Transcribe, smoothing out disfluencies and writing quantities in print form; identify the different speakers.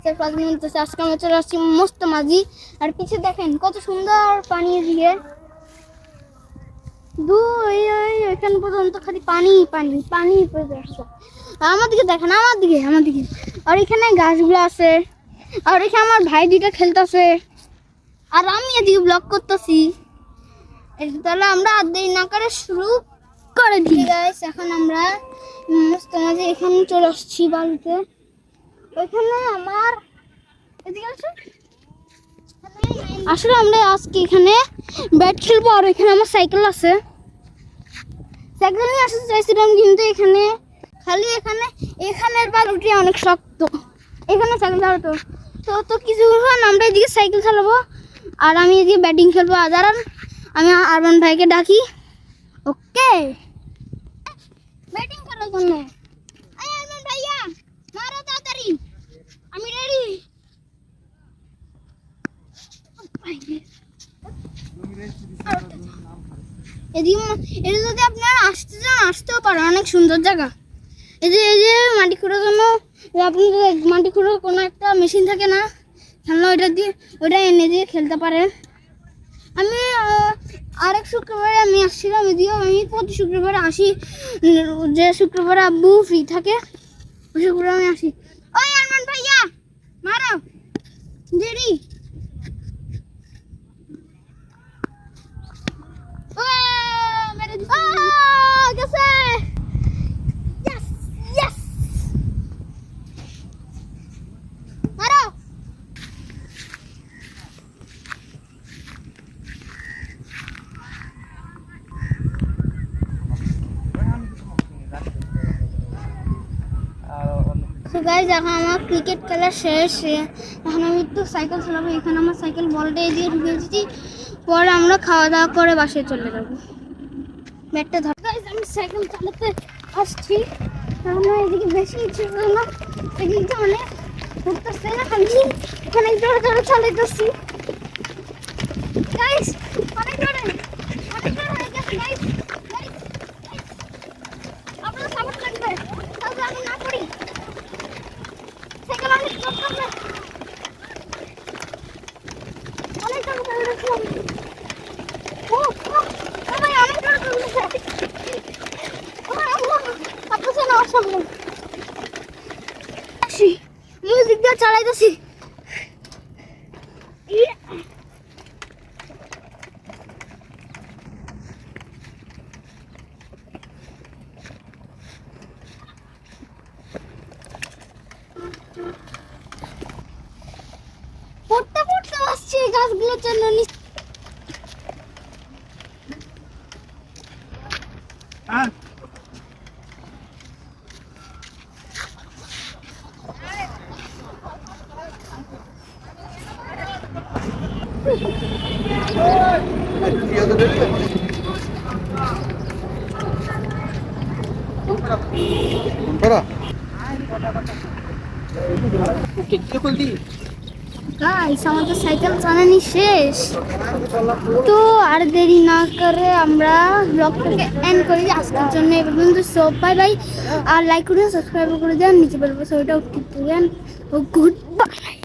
Speaker 1: আজকে আমরা চলে আসছি মস্ত মাঝি। আর পিছে দেখেন কত সুন্দর পানি দিয়ে এখান পর্যন্ত খালি পানি পানি পানি পড়ে আসছে। আমার দিকে দেখেন, আমার দিকে আর এখানে গাছগুলো আছে। আর এখানে আমার ভাই দুইটা খেলতেছে আর আমি এদিকে ব্লগ করতেছি। তাহলে আমরা আর দেরি না করে শুরু করে দিই গাইস। এখন আমরা মস্ত মাঝি এখানে চলে আসছি বাড়িতে। ওইখানে আমার আসলে আমরা আজকে এখানে ব্যাট খেলবো। আর এখানে আমার সাইকেল আছে, সাইকেল নিয়ে আসতে চাইছিলাম কিন্তু এখানে খালি এখানের বালুটি অনেক শক্ত। এখানে সাইকেল চালাতো তো কিছুক্ষণ আমরা এদিকে সাইকেল চালাবো আর আমি এদিকে ব্যাটিং খেলবো। আর আমি আরমান ভাইকে ডাকি। ওকে, ব্যাটিং করার জন্য আরমান ভাইয়া মারো তাড়াতাড়ি, আমি রেডি। এদিকে যদি আপনারা আসতে চান আসতেও পারেন, অনেক সুন্দর জায়গা। এই যে মাটি খোঁড়ার জন্য আপনি মাটি খোঁড়ার কোনো একটা মেশিন থাকে না, খেলনা ওইটা এনে দিয়ে খেলতে পারেন। আমি আরেক শুক্রবারে আমি আসছিলাম, এদিকে আমি প্রতি শুক্রবারে আসি। যে শুক্রবারে আব্বু ফ্রি থাকে ওই শুক্রবারে আমি আসি। ওই আরমান ভাইয়া মারো দেরি। এখন আমার ক্রিকেট খেলা শেষ। এখন আমি একটু সাইকেল চালাবো। এখানে আমার সাইকেল বলটা দিয়ে ঢুকে দিচ্ছি, পরে আমরা খাওয়া দাওয়া করে বাসায় চলে যাবো। ব্যাটটা ধর। আমি সাইকেল চালাতে আসছি, আমরা এদিকে বেশি ইচ্ছে করে না, সাইকেলটা অনেক ঘুরতেছে না, খালি অনেক জোরে জোরে চালাইতেছি গাইস, অনেক জোরে হয়ে গেছে গাইস। আপনার সাপোর্ট লাগবে তাহলে আমি না করি। সাইকেল অনেক চলতেছে, অনেক জোরে চালাইতেছি। ও ভাই অনেক জোরে চলতেছে, আপনার না অসম্ভব। মিউজিক দিয়ে চালাইতেছি। পড়তে পড়তে আসছি গাছগুলোর জন্য। গাইস আমাদের সাইকেল চালানি শেষ, তো আর দেরি না করে আমরা ব্লগটাকে এন্ড করি আজকের জন্য। এবার পর্যন্ত সব বাই বাই। আর লাইক করে সাবস্ক্রাইব করে দেন, নিচে বেল বাটনটাও টিপে দেন। ও গুড বাই।